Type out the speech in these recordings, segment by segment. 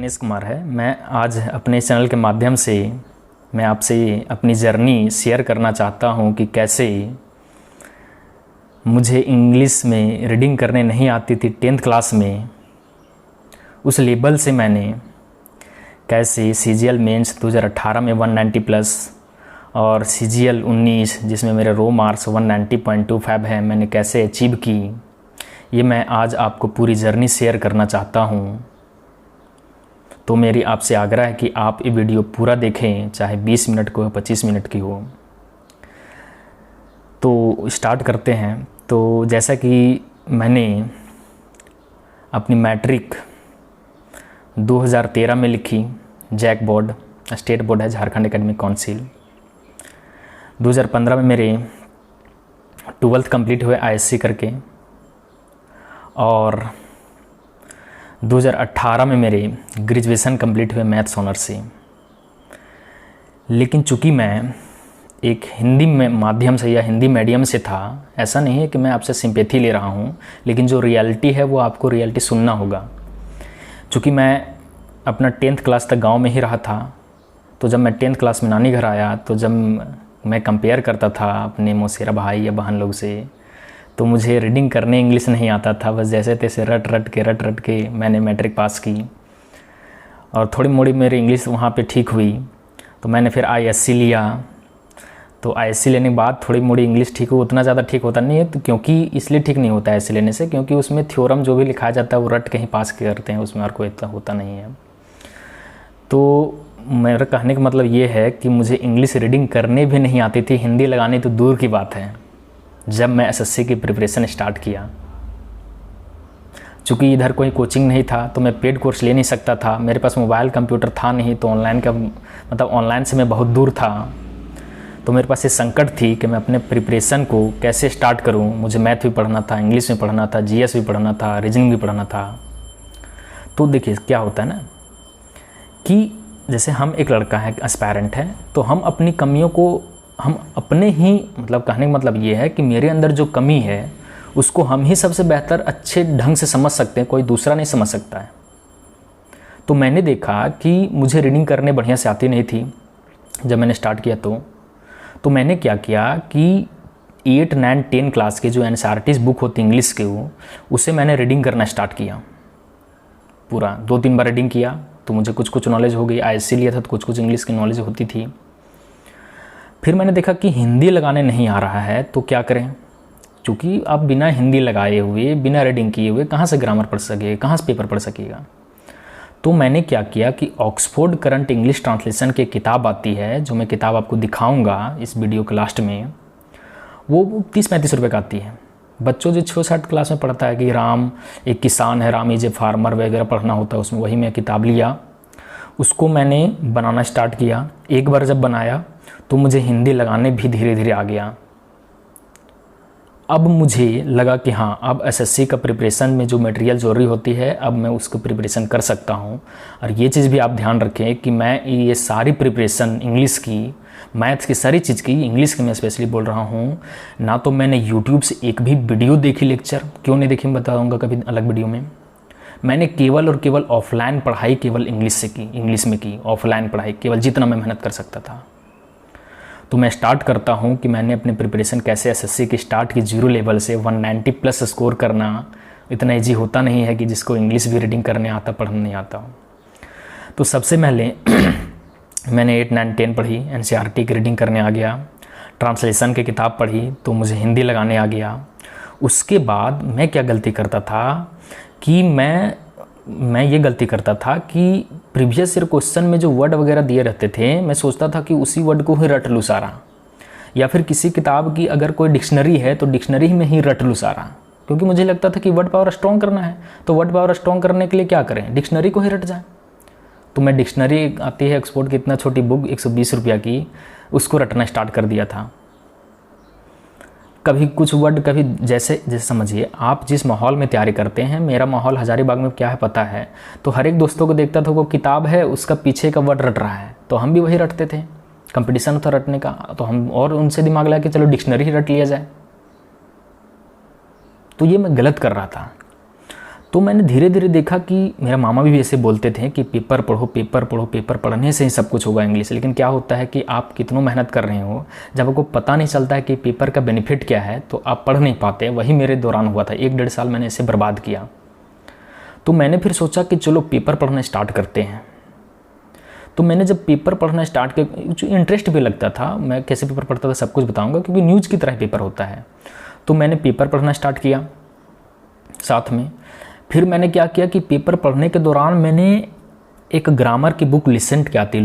गणेश कुमार है। मैं आज अपने चैनल के माध्यम से मैं आपसे अपनी जर्नी शेयर करना चाहता हूं कि कैसे मुझे इंग्लिश में रीडिंग करने नहीं आती थी 10th क्लास में। उस लेवल से मैंने कैसे CGL मेंस 2018 में 190 प्लस और CGL 19 जिसमें मेरे रो मार्क्स 190.25 है, मैंने कैसे अचीव की, ये मैं आज आपको पूरी जर्नी शेयर करना चाहता हूँ। तो मेरी आपसे आग्रह है कि आप ये वीडियो पूरा देखें, चाहे 20 मिनट की हो 25 मिनट की हो। तो स्टार्ट करते हैं। तो जैसा कि मैंने अपनी मैट्रिक 2013 में लिखी, जैक बोर्ड, स्टेट बोर्ड है, झारखंड एकेडमिक काउंसिल। 2015 में मेरे 12th कंप्लीट हुए ISC करके, और 2018 में मेरे ग्रेजुएशन कंप्लीट हुए मैथ्स ऑनर्स से। लेकिन चूँकि मैं एक हिंदी में माध्यम से या हिंदी मीडियम से था, ऐसा नहीं है कि मैं आपसे सिंपैथी ले रहा हूँ, लेकिन जो रियलिटी है वो आपको रियलिटी सुनना होगा। चूँकि मैं अपना 10th क्लास तक गांव में ही रहा था, तो जब मैं 10th क्लास में नानी घर आया, तो जब मैं कंपेयर करता था अपने मौसेरा भाई या बहन लोग से, तो मुझे रीडिंग करने इंग्लिश नहीं आता था। बस जैसे तैसे रट रट के मैंने मैट्रिक पास की, और थोड़ी मोड़ी मेरी इंग्लिश वहाँ पे ठीक हुई। तो मैंने फिर ISC लिया। तो ISC लेने के बाद थोड़ी मोड़ी इंग्लिश ठीक हो, उतना ज़्यादा ठीक होता नहीं है। तो क्योंकि इसलिए ठीक नहीं होता ISC लेने से, क्योंकि उसमें थ्योरम जो भी लिखाया जाता है वो रट के ही पास करते हैं, उसमें और कोई इतना होता नहीं है। तो मेरा कहने का मतलब ये है कि मुझे इंग्लिश रीडिंग करने भी नहीं आती थी, हिंदी लगाने तो दूर की बात है। जब मैं SSC की प्रिपरेशन स्टार्ट किया, चूँकि इधर कोई कोचिंग नहीं था, तो मैं पेड कोर्स ले नहीं सकता था, मेरे पास मोबाइल कंप्यूटर था नहीं, तो ऑनलाइन का मतलब ऑनलाइन से मैं बहुत दूर था। तो मेरे पास ये संकट थी कि मैं अपने प्रिपरेशन को कैसे स्टार्ट करूं। मुझे मैथ भी पढ़ना था, इंग्लिश भी पढ़ना था, GS भी पढ़ना था, रीजनिंग भी पढ़ना था। तो देखिए क्या होता है ना, कि जैसे हम एक लड़का है, एस्पायरेंट है, तो हम अपनी कमियों को हम अपने ही मतलब कहने का मतलब ये है कि मेरे अंदर जो कमी है उसको हम ही सबसे बेहतर अच्छे ढंग से समझ सकते हैं, कोई दूसरा नहीं समझ सकता है। तो मैंने देखा कि मुझे रीडिंग करने बढ़िया से आती नहीं थी जब मैंने स्टार्ट किया। तो मैंने क्या किया कि 8, 9, 10 क्लास के जो NCERT बुक होती इंग्लिश के, उसे मैंने रीडिंग करना स्टार्ट किया। पूरा 2-3 बार रीडिंग किया तो मुझे कुछ नॉलेज हो गई। ISC लिया था तो कुछ इंग्लिश की नॉलेज होती थी। फिर मैंने देखा कि हिंदी लगाने नहीं आ रहा है, तो क्या करें, क्योंकि आप बिना हिंदी लगाए हुए, बिना रीडिंग किए हुए कहाँ से ग्रामर पढ़ सकेगा, कहाँ से पेपर पढ़ सकेगा। तो मैंने क्या किया कि ऑक्सफोर्ड करंट इंग्लिश ट्रांसलेशन की किताब आती है, जो मैं किताब आपको दिखाऊंगा इस वीडियो के लास्ट में, वो 30-35 रुपये का आती है। बच्चों जो 6-7 क्लास में पढ़ता है कि राम एक किसान है, राम इज ए फार्मर वगैरह पढ़ना होता है उसमें, वही मैं किताब लिया, उसको मैंने बनाना स्टार्ट किया। एक बार जब बनाया तो मुझे हिंदी लगाने भी धीरे धीरे आ गया। अब मुझे लगा कि हाँ, अब SSC का प्रिपरेशन में जो मटेरियल ज़रूरी होती है, अब मैं उसको प्रिपरेशन कर सकता हूँ। और ये चीज़ भी आप ध्यान रखें कि मैं ये सारी प्रिपरेशन इंग्लिश की, मैथ्स की, सारी चीज़ की, इंग्लिश की मैं स्पेशली बोल रहा हूँ ना। तो मैंने यूट्यूब से एक भी वीडियो देखी, लेक्चर क्यों नहीं देखी मैं बताऊँगा कभी अलग वीडियो में। मैंने केवल और केवल ऑफलाइन पढ़ाई केवल इंग्लिश से की, इंग्लिश में की ऑफलाइन पढ़ाई, केवल जितना मैं मेहनत कर सकता था। तो मैं स्टार्ट करता हूँ कि मैंने अपने प्रिपरेशन कैसे SSC की स्टार्ट की, 0 लेवल से 190 प्लस स्कोर करना इतना ईजी होता नहीं है कि जिसको इंग्लिश भी रीडिंग करने आता, पढ़ना नहीं आता हो। तो सबसे पहले मैंने 8, 9, 10 पढ़ी, NCERT की रीडिंग करने आ गया। ट्रांसलेशन की किताब पढ़ी तो मुझे हिंदी लगाने आ गया। उसके बाद मैं क्या गलती करता था कि मैं ये गलती करता था कि प्रीवियस ईयर क्वेश्चन में जो वर्ड वगैरह दिए रहते थे, मैं सोचता था कि उसी वर्ड को ही रट लूँ सारा, या फिर किसी किताब की अगर कोई डिक्शनरी है तो डिक्शनरी में ही रट लूँ सारा, क्योंकि मुझे लगता था कि वर्ड पावर स्ट्रॉन्ग करना है। तो वर्ड पावर स्ट्रॉन्ग करने के लिए क्या करें, डिक्शनरी को ही रट जाए। तो मैं डिक्शनरी आती है ऑक्सफोर्ड की, इतना छोटी बुक 120 रुपया की, उसको रटना स्टार्ट कर दिया था। कभी कुछ वर्ड, कभी जैसे समझिए आप जिस माहौल में तैयारी करते हैं, मेरा माहौल हजारीबाग में क्या है पता है, तो हर एक दोस्तों को देखता था वो किताब है उसका पीछे का वर्ड रट रहा है, तो हम भी वही रटते थे। कंपटीशन था रटने का, तो हम और उनसे दिमाग लगा कि चलो डिक्शनरी ही रट लिया जाए। तो ये मैं गलत कर रहा था। तो मैंने धीरे धीरे देखा कि मेरा मामा भी ऐसे बोलते थे कि पेपर पढ़ो, पेपर पढ़ो, पेपर पढ़ने से ही सब कुछ होगा इंग्लिश। लेकिन क्या होता है कि आप कितनों मेहनत कर रहे हो, जब आपको पता नहीं चलता है कि पेपर का बेनिफिट क्या है तो आप पढ़ नहीं पाते। वही मेरे दौरान हुआ था, 1-1.5 साल मैंने इसे बर्बाद किया। तो मैंने फिर सोचा कि चलो पेपर पढ़ना स्टार्ट करते हैं। तो मैंने जब पेपर पढ़ना स्टार्ट किया, इंटरेस्ट भी लगता था, मैं कैसे पेपर पढ़ता था सब कुछ बताऊंगा, क्योंकि न्यूज़ की तरह पेपर होता है। तो मैंने पेपर पढ़ना स्टार्ट किया साथ में। फिर मैंने क्या किया कि पेपर पढ़ने के दौरान मैंने एक ग्रामर की बुक लुसेंट की आती है,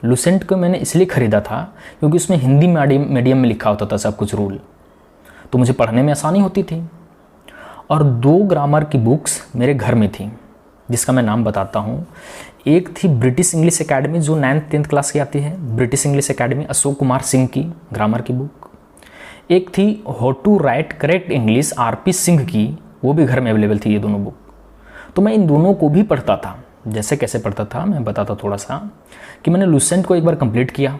लुसेंट को मैंने इसलिए ख़रीदा था क्योंकि उसमें हिंदी मीडियम में लिखा होता था सब कुछ रूल, तो मुझे पढ़ने में आसानी होती थी। और 2 ग्रामर की बुक्स मेरे घर में थी, जिसका मैं नाम बताता हूँ। एक थी ब्रिटिश इंग्लिश एकेडमी, जो 9th-10th क्लास की आती है, British English academy, Ashok Kumar Singh की ग्रामर की बुक। एक थी how to write correct English, RP Singh की, वो भी घर में अवेलेबल थी ये दोनों बुक। तो मैं इन दोनों को भी पढ़ता था। जैसे कैसे पढ़ता था मैं बताता थोड़ा सा, कि मैंने लुसेंट को एक बार कंप्लीट किया।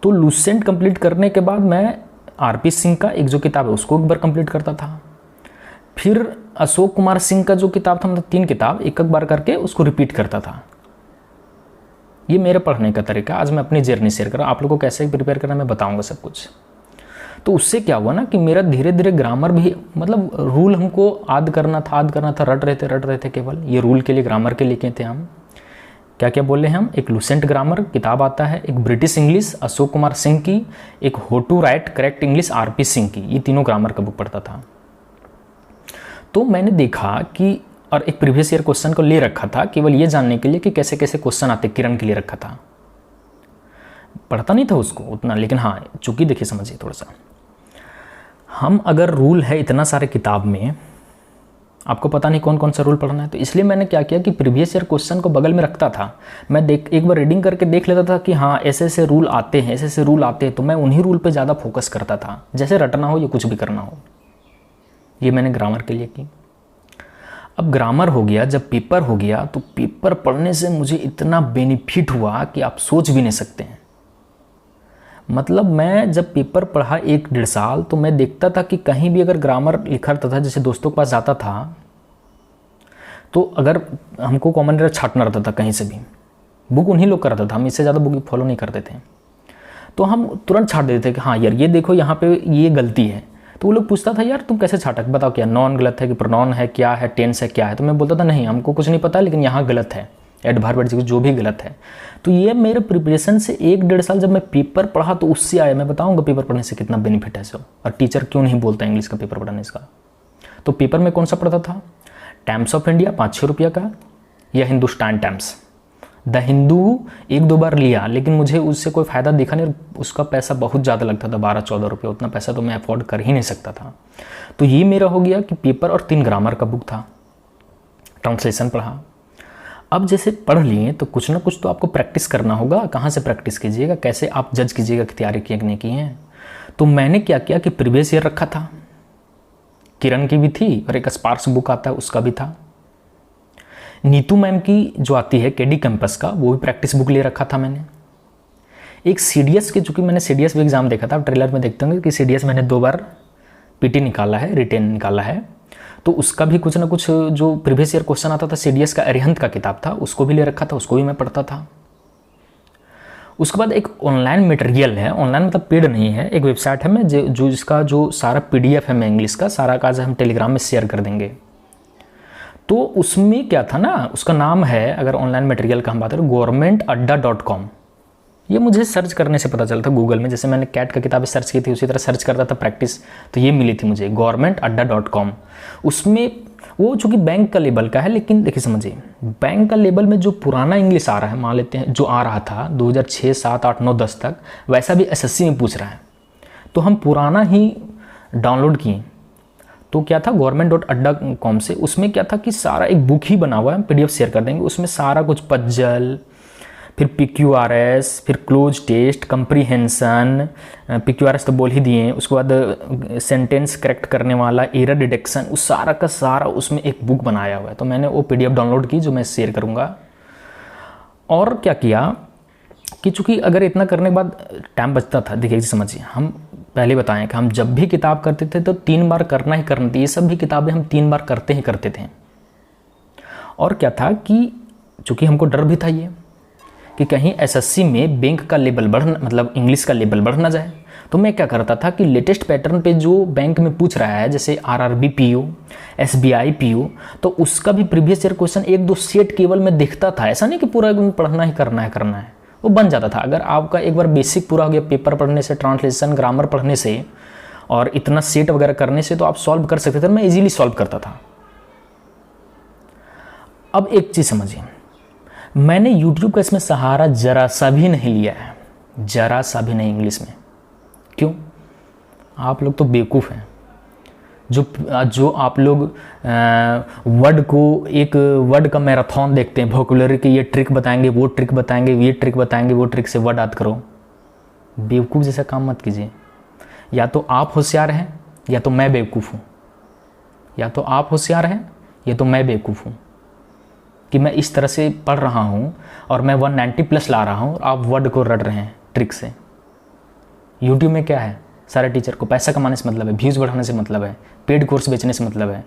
तो लुसेंट कंप्लीट करने के बाद मैं आरपी सिंह का एक जो किताब है उसको एक बार कंप्लीट करता था। फिर अशोक कुमार सिंह का जो किताब था, मतलब 3 किताब एक बार करके उसको रिपीट करता था। ये मेरे पढ़ने का तरीका। आज मैं अपनी जर्नी शेयर कर रहा हूँ, आप लोगों को कैसे प्रिपेयर करना मैं बताऊंगा सब कुछ। तो उससे क्या हुआ ना कि मेरा धीरे धीरे ग्रामर भी, मतलब रूल हमको याद करना था, रट रहे थे केवल। ये रूल के लिए, ग्रामर के लिए थे हम। क्या क्या बोले हम, एक लुसेंट ग्रामर किताब आता है, एक ब्रिटिश इंग्लिश अशोक कुमार सिंह की, एक how to write correct English RP Singh की। ये तीनों ग्रामर का बुक पढ़ता था। तो मैंने देखा कि, और एक प्रीवियस ईयर क्वेश्चन को ले रखा था केवल ये जानने के लिए कि कैसे कैसे क्वेश्चन आते, किरण के लिए रखा था। पढ़ता नहीं था उसको उतना, लेकिन हाँ चूंकि देखिए समझिए थोड़ा सा, हम अगर रूल है इतना सारे किताब में, आपको पता नहीं कौन कौन सा रूल पढ़ना है, तो इसलिए मैंने क्या किया कि प्रीवियस ईयर क्वेश्चन को बगल में रखता था। मैं एक बार रीडिंग करके देख लेता था कि हाँ ऐसे ऐसे रूल आते हैं, ऐसे ऐसे रूल आते हैं, तो मैं उन्हीं रूल पे ज़्यादा फोकस करता था, जैसे रटना हो या कुछ भी करना हो। ये मैंने ग्रामर के लिए की। अब ग्रामर हो गया, जब पेपर हो गया, तो पेपर पढ़ने से मुझे इतना बेनिफिट हुआ कि आप सोच भी नहीं सकते हैं। मतलब मैं जब पेपर पढ़ा 1-1.5 साल, तो मैं देखता था कि कहीं भी अगर ग्रामर लिखा रहता था, जैसे दोस्तों के पास जाता था, तो अगर हमको कॉमन एरर छाटना रहता था कहीं से भी, बुक उन्हीं लोग करता था, हम इससे ज़्यादा बुक फॉलो नहीं करते थे, तो हम तुरंत छाट देते थे कि हाँ यार ये देखो यहाँ पे ये गलती है। तो वो लोग पूछता था यार तुम कैसे छाटा, बताओ क्या नॉन गलत है कि प्रोनाउन है, क्या है, टेंस है, क्या है। तो मैं बोलता था नहीं हमको कुछ नहीं पता, लेकिन यहाँ गलत है, एडवर्ब एडजेक्टिव जो भी गलत है। तो ये मेरे प्रिपरेशन से 1-1.5 साल जब मैं पेपर पढ़ा तो उससे आया। मैं बताऊंगा पेपर पढ़ने से कितना बेनिफिट है सब, और टीचर क्यों नहीं बोलता इंग्लिश का पेपर पढ़ने इसका। तो पेपर में कौन सा पढ़ता था, टाइम्स ऑफ इंडिया 5-6 रुपया का, या हिंदुस्तान टाइम्स। द हिंदू 1-2 बार लिया, लेकिन मुझे उससे कोई फ़ायदा दिखा नहीं, उसका पैसा बहुत ज़्यादा लगता था, 12-14 रुपये। उतना पैसा तो मैं अफोर्ड कर ही नहीं सकता था। तो ये मेरा हो गया कि पेपर और 3 ग्रामर का बुक था, ट्रांसलेशन पढ़ा। अब जैसे पढ़ लिए तो कुछ ना कुछ तो आपको प्रैक्टिस करना होगा। कहाँ से प्रैक्टिस कीजिएगा, कैसे आप जज कीजिएगा कि तैयारी की नहीं की है। तो मैंने क्या किया कि प्रीवियस ईयर रखा था, किरण की भी थी, और एक स्पार्क्स बुक आता है उसका भी था। नीतू मैम की जो आती है केडी कैंपस का, वो भी प्रैक्टिस बुक ले रखा था मैंने। एक सीडीएस के, चूँकि मैंने सीडीएस भी एग्जाम देखा था, ट्रेलर में देखते होंगे कि सीडीएस मैंने 2 बार पीटी निकाला है, रिटेन निकाला है, तो उसका भी कुछ ना कुछ जो प्रीवियस ईयर क्वेश्चन आता था सीडीएस का, अरिहंत का किताब था, उसको भी ले रखा था, उसको भी मैं पढ़ता था। उसके बाद एक ऑनलाइन मटेरियल है, ऑनलाइन मतलब पेड नहीं है, एक वेबसाइट है मैं जो इसका जो सारा पीडीएफ है मैं इंग्लिश का सारा काज हम टेलीग्राम में शेयर कर देंगे। तो उसमें क्या था ना, उसका नाम है, अगर ऑनलाइन मटेरियल का हम बात करें, governmentadda.com। ये मुझे सर्च करने से पता चला था गूगल में, जैसे मैंने कैट का किताबें सर्च की थी उसी तरह सर्च करता था प्रैक्टिस, तो ये मिली थी मुझे governmentadda.com। उसमें वो चूँकि बैंक का लेवल का है, लेकिन देखिए समझिए, बैंक का लेवल में जो पुराना इंग्लिश आ रहा है, मान लेते हैं जो आ रहा था 2006, 7, 8, 9, 10 तक, वैसा भी एसएससी में पूछ रहा है, तो हम पुराना ही डाउनलोड किए। तो क्या था government.adda.com से, उसमें क्या था कि सारा एक बुक ही बना हुआ है, पीडीएफ शेयर कर देंगे, उसमें सारा कुछ पजल, फिर PQRS, फिर क्लोज टेस्ट, कंप्रीहेंशन, PQRS तो बोल ही दिए, उसके बाद सेंटेंस करेक्ट करने वाला, एरर डिटेक्शन, उस सारा का सारा उसमें एक बुक बनाया हुआ है। तो मैंने वो पीडीएफ डाउनलोड की जो मैं शेयर करूँगा। और क्या किया कि चूँकि अगर इतना करने के बाद टाइम बचता था, देखिए समझिए, हम पहले बताएं कि हम जब भी किताब करते थे तो 3 बार करना ही करना थी। ये सब भी किताबें हम 3 बार करते ही करते थे। और क्या था कि चूँकि हमको डर भी था ये कि कहीं एसएससी में बैंक का लेवल मतलब इंग्लिश का लेवल बढ़ ना जाए, तो मैं क्या करता था कि लेटेस्ट पैटर्न पे जो बैंक में पूछ रहा है, जैसे आरआरबी पीओ, एसबीआई पीओ, तो उसका भी प्रीवियस ईयर क्वेश्चन 1-2 सेट केवल मैं देखता था। ऐसा नहीं कि पूरा एकदम पढ़ना ही करना है, वो बन जाता था। अगर आपका एक बार बेसिक पूरा हो गया पेपर पढ़ने से, ट्रांसलेशन, ग्रामर पढ़ने से और इतना सेट वगैरह करने से, तो आप सॉल्व कर सकते थे। मैं इजीली सॉल्व करता था। अब एक चीज़ समझिए, मैंने यूट्यूब का इसमें सहारा जरा सा भी नहीं लिया है, जरा सा भी नहीं इंग्लिश में। क्यों? आप लोग तो बेवकूफ़ हैं जो आप लोग वर्ड को, एक वर्ड का मैराथन देखते हैं, वोकैबुलरी की ये ट्रिक बताएंगे, वो ट्रिक बताएंगे, ये ट्रिक बताएंगे, वो ट्रिक से वर्ड याद करो। बेवकूफ़ जैसा काम मत कीजिए। या तो आप होशियार हैं या तो मैं बेवकूफ़ हूँ, या तो आप होशियार हैं या तो मैं बेवकूफ़ हूँ कि मैं इस तरह से पढ़ रहा हूँ और मैं 190+ ला रहा हूँ और आप वर्ड को रट रहे हैं ट्रिक से। यूट्यूब में क्या है, सारे टीचर को पैसा कमाने से मतलब है, व्यूज़ बढ़ाने से मतलब है, पेड कोर्स बेचने से मतलब है।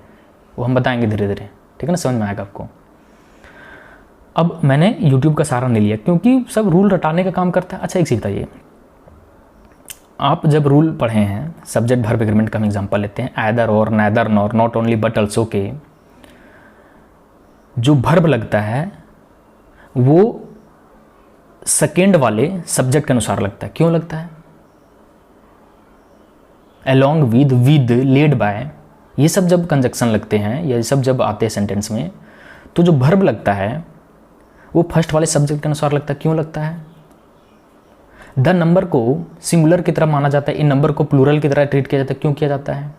वो हम बताएंगे धीरे धीरे, ठीक है ना, समझ में आएगा आपको। अब मैंने यूट्यूब का सहारा नहीं लिया क्योंकि सब रूल रटाने का काम करता है। अच्छा एक चीज़ बताइए, आप जब रूल पढ़े हैं, सब्जेक्ट वर्ब एग्रीमेंट का हम एग्जाम्पल लेते हैं, आइदर और, neither nor, not only but also के, जो वर्ब लगता है वो सेकेंड वाले सब्जेक्ट के अनुसार लगता है। क्यों लगता है? along with, with, led by, ये सब जब कंजक्शन लगते हैं या ये सब जब आते हैं सेंटेंस में, तो जो वर्ब लगता है वो फर्स्ट वाले सब्जेक्ट के अनुसार लगता है। क्यों लगता है? द नंबर को सिंगुलर की तरह माना जाता है, इन नंबर को प्लूरल की तरह ट्रीट किया जाता है। क्यों किया जाता है?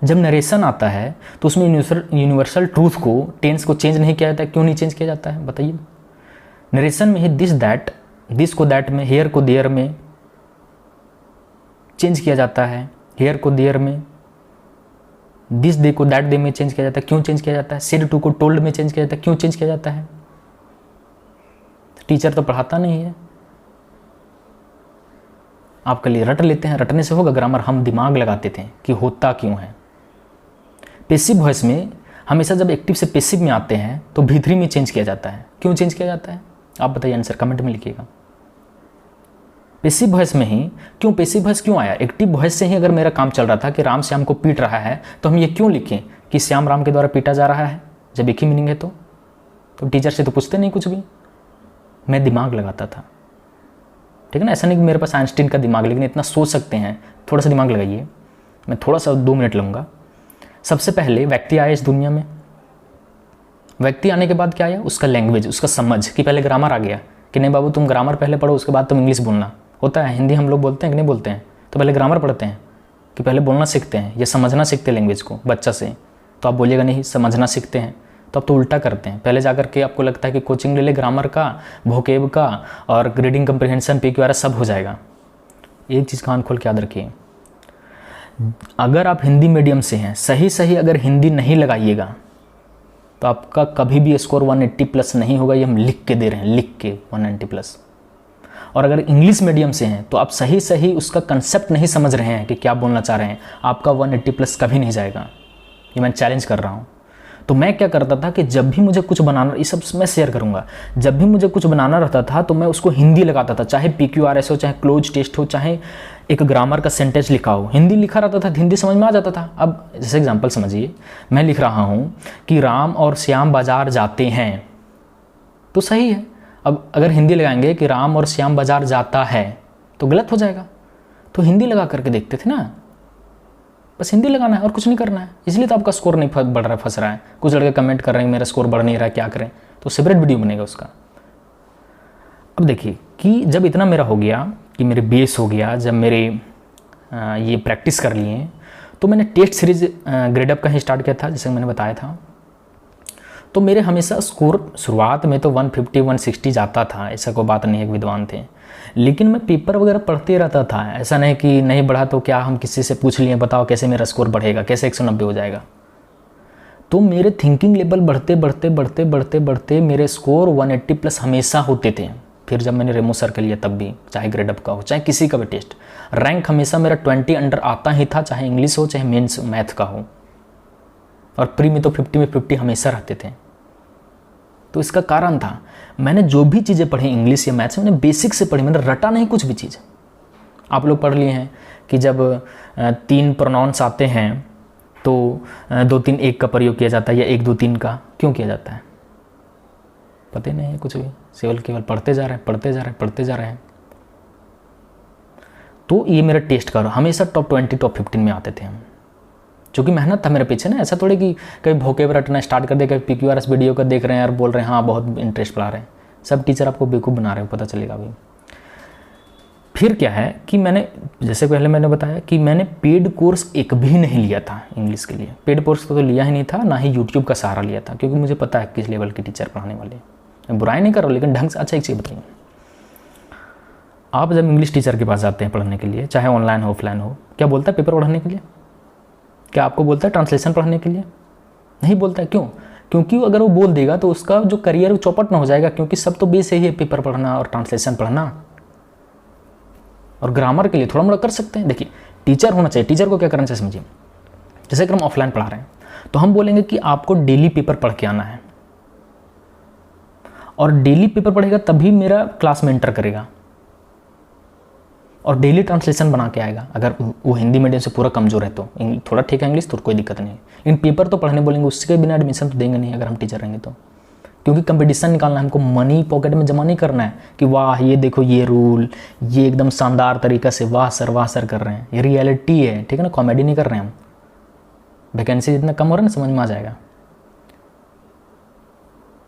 जब नरेशन आता है तो उसमें यूनिवर्सल ट्रूथ को, टेंस को चेंज नहीं किया जाता है। क्यों नहीं चेंज किया जाता है बताइए? नरेशन में ही दिस दैट, दिस को दैट में, हेयर को देयर में चेंज किया जाता है, हेयर को देयर में, दिस डे को दैट डे में चेंज किया जाता है। क्यों चेंज किया जाता है? सेड टू को टोल्ड में चेंज किया जाता है। क्यों चेंज किया जाता है? टीचर तो पढ़ाता नहीं है, आपके लिए रट लेते हैं। रटने से होगा ग्रामर? हम दिमाग लगाते थे कि होता क्यों है। पैसिव वॉइस में हमेशा जब एक्टिव से पैसिव में आते हैं तो V3 में चेंज किया जाता है। क्यों चेंज किया जाता है? आप बताइए, आंसर कमेंट में लिखिएगा। पैसिव वॉइस में ही क्यों, पैसिव वॉइस क्यों आया? एक्टिव वॉइस से ही अगर मेरा काम चल रहा था कि राम श्याम को पीट रहा है, तो हम ये क्यों लिखें कि श्याम राम के द्वारा पीटा जा रहा है, जब एक ही मीनिंग है? तो टीचर से तो पूछते नहीं कुछ भी। मैं दिमाग लगाता था, ठीक है ना। ऐसा नहीं कि मेरे पास आइंस्टीन का दिमाग, लेकिन इतना सोच सकते हैं। थोड़ा सा दिमाग लगाइए, मैं थोड़ा सा 2 मिनट लूँगा। सबसे पहले व्यक्ति आया इस दुनिया में, व्यक्ति आने के बाद क्या आया? उसका लैंग्वेज, उसका समझ, कि पहले ग्रामर आ गया कि नहीं बाबू तुम ग्रामर पहले पढ़ो, उसके बाद तुम इंग्लिश बोलना। होता है, हिंदी हम लोग बोलते हैं कि नहीं बोलते हैं? तो पहले ग्रामर पढ़ते हैं कि पहले बोलना सीखते हैं या समझना सीखते हैं लैंग्वेज को बच्चा से? तो आप बोलिएगा नहीं, समझना सीखते हैं। तो आप तो उल्टा करते हैं, पहले जाकर के आपको लगता है कि कोचिंग ले ले ग्रामर का, वोकेब का और रीडिंग कंप्रीहेंशन, PQRS सब हो जाएगा। एक चीज़ कान खोल के याद रखिए, अगर आप हिंदी मीडियम से हैं, सही अगर हिंदी नहीं लगाइएगा तो आपका कभी भी स्कोर 180+ नहीं होगा। ये हम लिख के दे रहे हैं, लिख के 190+। और अगर इंग्लिश मीडियम से हैं तो आप सही उसका कंसेप्ट नहीं समझ रहे हैं कि क्या बोलना चाह रहे हैं, आपका 180+ कभी नहीं जाएगा। ये मैं चैलेंज कर रहा हूँ। तो मैं क्या करता था कि जब भी मुझे कुछ बनाना, ये सब मैं शेयर करूँगा, जब भी मुझे कुछ बनाना रहता था तो मैं उसको हिंदी लगाता था, चाहे PQRS हो, चाहे क्लोज टेस्ट हो, चाहे एक ग्रामर का सेंटेंस लिखा हो, हिंदी लिखा रहता था, हिंदी समझ में आ जाता था। अब जैसे एग्जांपल समझिए, मैं लिख रहा हूँ कि राम और श्याम बाजार जाते हैं, तो सही है। अब अगर हिंदी लगाएंगे कि राम और श्याम बाजार जाता है, तो गलत हो जाएगा। तो हिंदी लगा करके देखते थे ना, बस हिंदी लगाना है और कुछ नहीं करना है। इसलिए तो आपका स्कोर नहीं बढ़ रहा है, फंस रहा है। कुछ लड़के कमेंट कर रहे हैं मेरा स्कोर बढ़ नहीं रहा है, क्या करें? तो सेपरेट वीडियो बनेगा उसका। अब देखिए कि जब इतना मेरा हो गया कि मेरे बेस हो गया, जब मेरे ये प्रैक्टिस कर लिए, तो मैंने टेस्ट सीरीज ग्रेडअप का ही स्टार्ट किया था, जैसे मैंने बताया था। तो मेरे हमेशा स्कोर शुरुआत में तो 150 160 जाता था, ऐसा कोई बात नहीं है, एक विद्वान थे। लेकिन मैं पेपर वगैरह पढ़ते रहता था, ऐसा नहीं कि नहीं बढ़ा तो क्या हम किसी से पूछ लिए बताओ कैसे मेरा स्कोर बढ़ेगा, कैसे 190 हो जाएगा। तो मेरे थिंकिंग लेवल बढ़ते बढ़ते मेरे स्कोर 180+ हमेशा होते थे। फिर जब मैंने रेमो सर का लिया तब भी, चाहे ग्रेड अप का हो चाहे किसी का भी टेस्ट, रैंक हमेशा मेरा 20 अंडर आता ही था, चाहे इंग्लिश हो चाहे मेंस मैथ का हो। और प्री में तो 50 में 50 हमेशा रहते थे। तो इसका कारण था मैंने जो भी चीज़ें पढ़ी इंग्लिश या मैथ्स, मैंने बेसिक से पढ़ी, मैंने रटा नहीं कुछ भी चीज़। आप लोग पढ़ लिए हैं कि जब 3 प्रोनाउंस आते हैं तो 2 3 1 का प्रयोग किया जाता है, या 1 2 3 का क्यों किया जाता है, पता ही नहीं है कुछ भी, केवल पढ़ते जा रहे हैं। तो ये मेरा टेस्ट का हमेशा टॉप 20 टॉप 15 में आते थे हम, क्योंकि मेहनत था मेरे पीछे ना। ऐसा थोड़ी कि कभी भोके रटना स्टार्ट कर दे, कभी PQRS वीडियो का देख रहे हैं और बोल रहे हैं हाँ बहुत इंटरेस्ट पढ़ा रहे हैं। सब टीचर आपको बेवकूफ़ बना रहे हो, पता चलेगा अभी। फिर क्या है कि मैंने, जैसे पहले मैंने बताया कि मैंने पेड कोर्स एक भी नहीं लिया था इंग्लिश के लिए। पेड कोर्स तो लिया ही नहीं था, ना ही यूट्यूब का सहारा लिया था, क्योंकि मुझे पता है किस लेवल के टीचर पढ़ाने वाले। मैं बुराई नहीं कर रहा हूँ, लेकिन ढंग से। अच्छा एक चीज़ बताइए, आप जब इंग्लिश टीचर के पास जाते हैं पढ़ने के लिए, चाहे ऑनलाइन हो ऑफलाइन हो, क्या बोलता है पेपर पढ़ने के लिए? क्या आपको बोलता है ट्रांसलेशन पढ़ने के लिए? नहीं बोलता है। क्यों? क्योंकि अगर वो बोल देगा तो उसका जो करियर चौपट ना हो जाएगा, क्योंकि सब तो बेस यही है, पेपर पढ़ना और ट्रांसलेशन पढ़ना। और ग्रामर के लिए थोड़ा मोड़ा कर सकते हैं। देखिए टीचर होना चाहिए, टीचर को क्या करना चाहिए समझिए। जैसे अगर हम ऑफलाइन पढ़ा रहे हैं तो हम बोलेंगे कि आपको डेली पेपर पढ़ के आना है, और डेली पेपर पढ़ेगा तभी मेरा क्लास में एंटर करेगा, और डेली ट्रांसलेशन बना के आएगा। अगर वो हिंदी मीडियम से पूरा कमजोर है तो थोड़ा ठीक है इंग्लिश तो कोई दिक्कत नहीं, लेकिन पेपर तो पढ़ने बोलेंगे, उसके बिना एडमिशन तो देंगे नहीं अगर हम टीचर रहेंगे तो। क्योंकि कंपटीशन निकालना है हमको, मनी पॉकेट में जमा नहीं करना है कि वाह ये देखो ये रूल, ये एकदम शानदार तरीका से वाह सर कर रहे हैं। ये रियलिटी है, ठीक है ना, कॉमेडी नहीं कर रहे हैं हम। वैकेंसी जितना कम हो रहा है ना, समझ में आ जाएगा।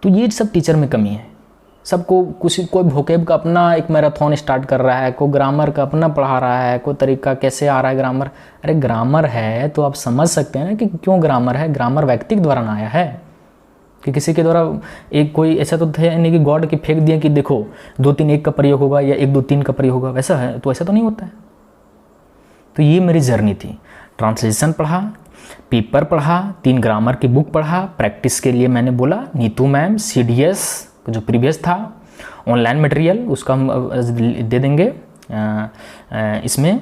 तो ये सब टीचर में कमी है। सबको कोई वोकेब का अपना एक मैराथन स्टार्ट कर रहा है, कोई ग्रामर का अपना पढ़ा रहा है, कोई तरीका कैसे आ रहा है ग्रामर। अरे ग्रामर है तो आप समझ सकते हैं ना कि क्यों ग्रामर है। ग्रामर व्यक्ति के द्वारा ना आया है कि किसी के द्वारा, एक कोई ऐसा तो है नहीं कि गॉड की फेंक दिया कि देखो 2 3 1 का प्रयोग होगा या 1 2 3 का प्रयोग होगा, वैसा है तो ऐसा तो नहीं होता है। तो ये मेरी जर्नी थी। ट्रांसलेशन पढ़ा, पेपर पढ़ा, 3 ग्रामर की बुक पढ़ा। प्रैक्टिस के लिए मैंने बोला नीतू मैम CDS जो प्रीवियस था, ऑनलाइन मटेरियल उसका हम दे देंगे इसमें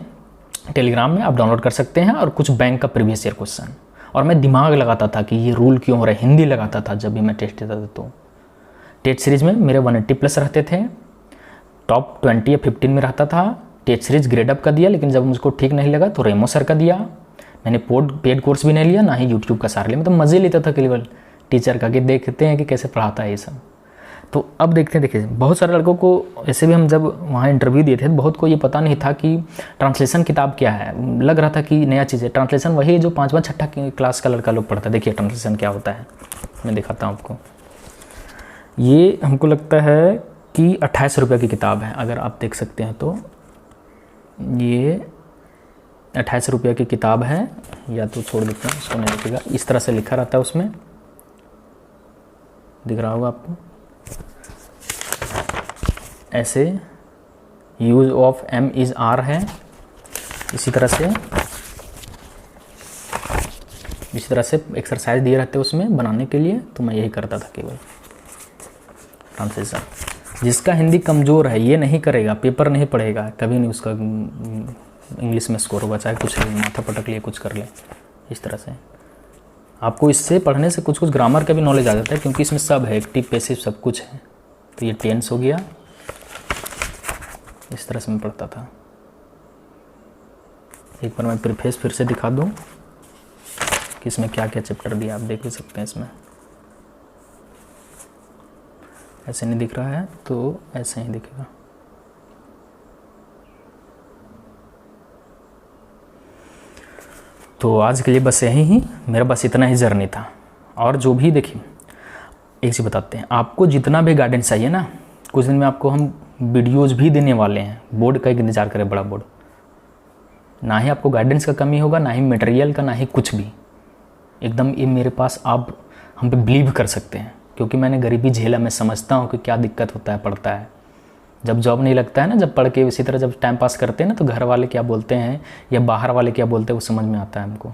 टेलीग्राम में, आप डाउनलोड कर सकते हैं, और कुछ बैंक का प्रीवियस ईयर क्वेश्चन। और मैं दिमाग लगाता था कि ये रूल क्यों हो रहा है, हिंदी लगाता था जब भी मैं टेस्ट देता था। तो टेस्ट सीरीज में मेरे 180+ रहते थे, टॉप 20 या 15 में रहता था। टेस्ट सीरीज ग्रेड अप का दिया, लेकिन जब मुझको ठीक नहीं लगा तो रेमो सर का दिया। मैंने पेड कोर्स भी नहीं लिया, ना ही यूट्यूब का सहारा लिया। मैं तो मज़े लेता था केवल टीचर का, कि देखते हैं कि कैसे पढ़ाता है ये सब। तो अब देखते हैं, देखिए बहुत सारे लड़कों को ऐसे भी, हम जब वहाँ इंटरव्यू दिए थे बहुत को ये पता नहीं था कि ट्रांसलेशन किताब क्या है। लग रहा था कि नया चीज़ है। ट्रांसलेशन वही जो 5वां 6ठा क्लास का लड़का लोग पढ़ता है। देखिए ट्रांसलेशन क्या होता है, मैं दिखाता हूँ आपको। ये हमको लगता है कि 28 रुपये की किताब है, अगर आप देख सकते हैं तो। ये 28 रुपये की किताब है, या तो छोड़ देते हैं उसको, नहीं दिखेगा। इस तरह से लिखा रहता है उसमें, दिख रहा होगा आपको। ऐसे use of M is R है। इसी तरह से एक्सरसाइज दिए रहते हैं उसमें बनाने के लिए। तो मैं यही करता था केवल ट्रांसलेशन। जिसका हिंदी कमज़ोर है ये नहीं करेगा, पेपर नहीं पढ़ेगा, कभी नहीं उसका इंग्लिश में स्कोर होगा, चाहे कुछ माथा पटक लिए कुछ कर ले। इस तरह से आपको इससे पढ़ने से कुछ ग्रामर का भी नॉलेज आ जाता है, क्योंकि इसमें सब है, एक्टिव पैसिव सब कुछ है। तो ये टेंस हो गया, इस तरह से मैं पढ़ता था। एक बार मैं प्रीफेस फिर से दिखा दूं कि इसमें क्या क्या चैप्टर दिया, आप देख भी सकते हैं। इसमें ऐसे नहीं दिख रहा है तो ऐसे ही दिखेगा। तो आज के लिए बस यही ही, मेरा बस इतना ही जर्नी था। और जो भी देखिए एक चीज़ बताते हैं, आपको जितना भी गाइडेंस चाहिए ना, कुछ दिन में आपको हम वीडियोज़ भी देने वाले हैं। बोर्ड का एक इंतजार करें, बड़ा बोर्ड। ना ही आपको गाइडेंस का कमी होगा, ना ही मटेरियल का, ना ही कुछ भी। एकदम ये मेरे पास आप हम पे बिलीव कर सकते हैं, क्योंकि मैंने गरीबी झेला। मैं समझता हूँ कि क्या दिक्कत होता है पढ़ता है जब जॉब नहीं लगता है ना, जब पढ़ के इसी तरह जब टाइम पास करते हैं ना, तो घर वाले क्या बोलते हैं या बाहर वाले क्या बोलते हैं वो समझ में आता है हमको।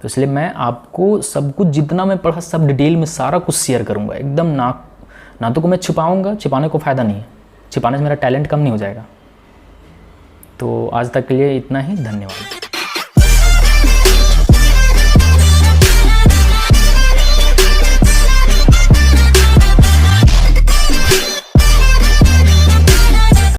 तो इसलिए मैं आपको सब कुछ जितना मैं पढ़ा सब डिटेल में सारा कुछ शेयर करूँगा, एकदम ना तो को मैं छुपाऊँगा, छुपाने को फ़ायदा नहीं है, छुपाने से मेरा टैलेंट कम नहीं हो जाएगा। तो आज तक के लिए इतना ही, धन्यवाद।